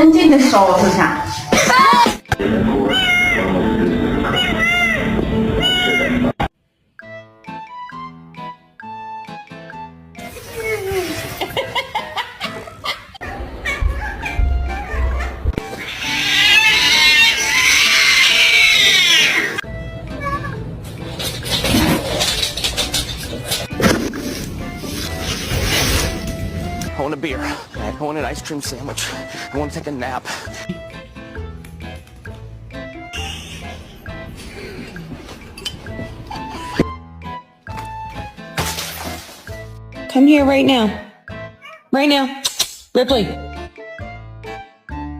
真正的收拾下。I want a beer. I want an ice cream sandwich. I want to take a nap. Come here right now. Right now. Ripley.